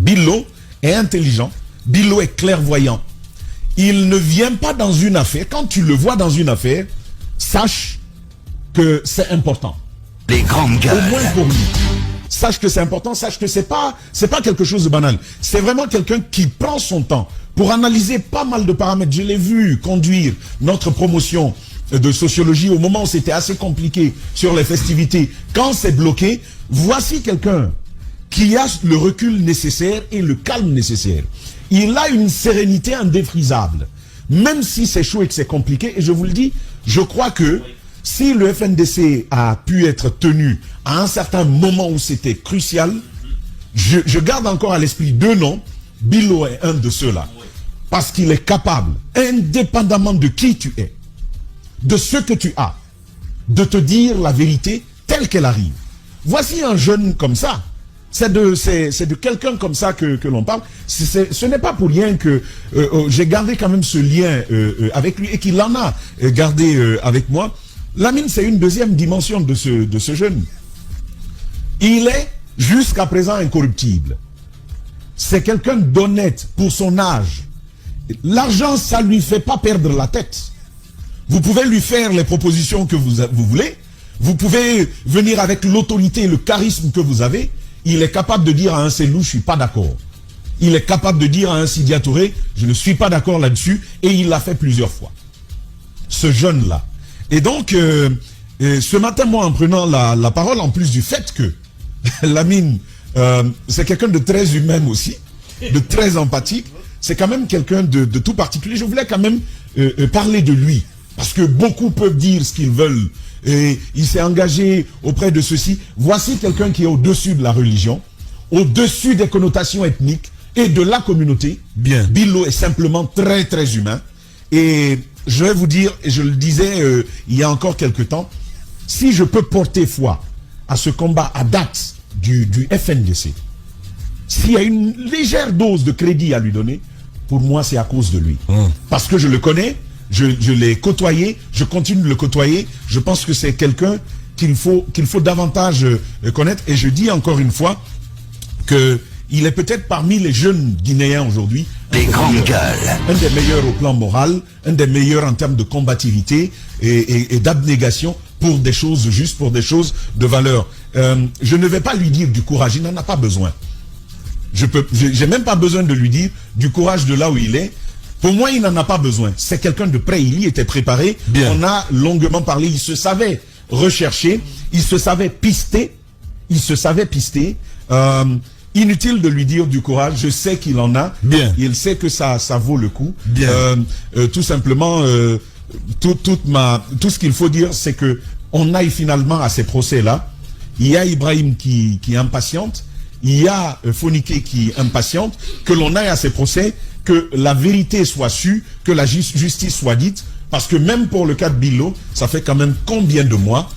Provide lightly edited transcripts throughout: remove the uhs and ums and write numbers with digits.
Billo est intelligent, Billo est clairvoyant. Il ne vient pas dans une affaire. Quand tu le vois dans une affaire, sache que c'est important. Les grandes gueules. Au moins pour lui. Sache que c'est important, sache que c'est pas quelque chose de banal. C'est vraiment quelqu'un qui prend son temps pour analyser pas mal de paramètres. Je l'ai vu conduire notre promotion de sociologie au moment où c'était assez compliqué sur les festivités. Quand c'est bloqué, voici quelqu'un qui a le recul nécessaire et le calme nécessaire. Il a une sérénité indéfrisable. Même si c'est chaud et que c'est compliqué, et je vous le dis, je crois que si le FNDC a pu être tenu à un certain moment où c'était crucial, je garde encore à l'esprit deux noms. Billo est un de ceux-là. Parce qu'il est capable, indépendamment de qui tu es, de ce que tu as, de te dire la vérité telle qu'elle arrive. Voici un jeune comme ça. C'est de quelqu'un comme ça que l'on parle. Ce n'est pas pour rien que j'ai gardé quand même ce lien avec lui et qu'il en a gardé avec moi. Lamine, c'est une deuxième dimension de ce jeune. Il est jusqu'à présent incorruptible. C'est quelqu'un d'honnête pour son âge. L'argent, ça lui fait pas perdre la tête. Vous pouvez lui faire les propositions que vous voulez. Vous pouvez venir avec l'autorité et le charisme que vous avez. Il est capable de dire à un Selou, je suis pas d'accord. Il est capable de dire à un Sidia Touré, je ne suis pas d'accord là-dessus. Et il l'a fait plusieurs fois. Ce jeune-là. Et donc, ce matin, moi, en prenant la parole, en plus du fait que Lamine, c'est quelqu'un de très humain aussi, de très empathique, c'est quand même quelqu'un de tout particulier. Je voulais quand même parler de lui. Parce que beaucoup peuvent dire ce qu'ils veulent. Et il s'est engagé auprès de ceux-ci. Voici quelqu'un qui est au-dessus de la religion, au-dessus des connotations ethniques et de la communauté. Bien. Billo est simplement très, très humain. Et je vais vous dire, et je le disais il y a encore quelques temps, si je peux porter foi à ce combat à date du FNDC, s'il y a une légère dose de crédit à lui donner, pour moi, c'est à cause de lui. Parce que je le connais, je l'ai côtoyé, je continue de le côtoyer. Je pense que c'est quelqu'un qu'il faut davantage connaître. Et je dis encore une fois qu'il est peut-être parmi les jeunes Guinéens aujourd'hui. Les grandes gueules. Un des meilleurs au plan moral, un des meilleurs en termes de combativité et d'abnégation pour des choses justes, pour des choses de valeur. Je ne vais pas lui dire du courage, il n'en a pas besoin. J'ai même pas besoin de lui dire du courage de là où il est. Pour moi, il n'en a pas besoin. C'est quelqu'un de prêt, il y était préparé. Bien. On a longuement parlé, il se savait rechercher, il se savait pister. Inutile de lui dire du courage, je sais qu'il en a. Bien. Il sait que ça vaut le coup. Bien. Tout simplement, tout ce qu'il faut dire, c'est que on aille finalement à ces procès-là. Il y a Ibrahim qui impatiente, il y a Fonike qui impatiente, que l'on aille à ces procès, que la vérité soit sue, que la justice soit dite, parce que même pour le cas de Billo, ça fait quand même combien de mois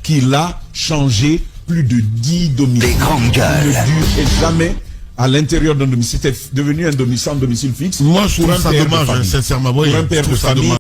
qu'il a changé plus de 10 domiciles. Les grandes gueules. Il ne durait jamais à l'intérieur d'un domicile. C'était devenu un domicile fixe. Moi, je trouve ça dommage, sincèrement. Pour un père de famille.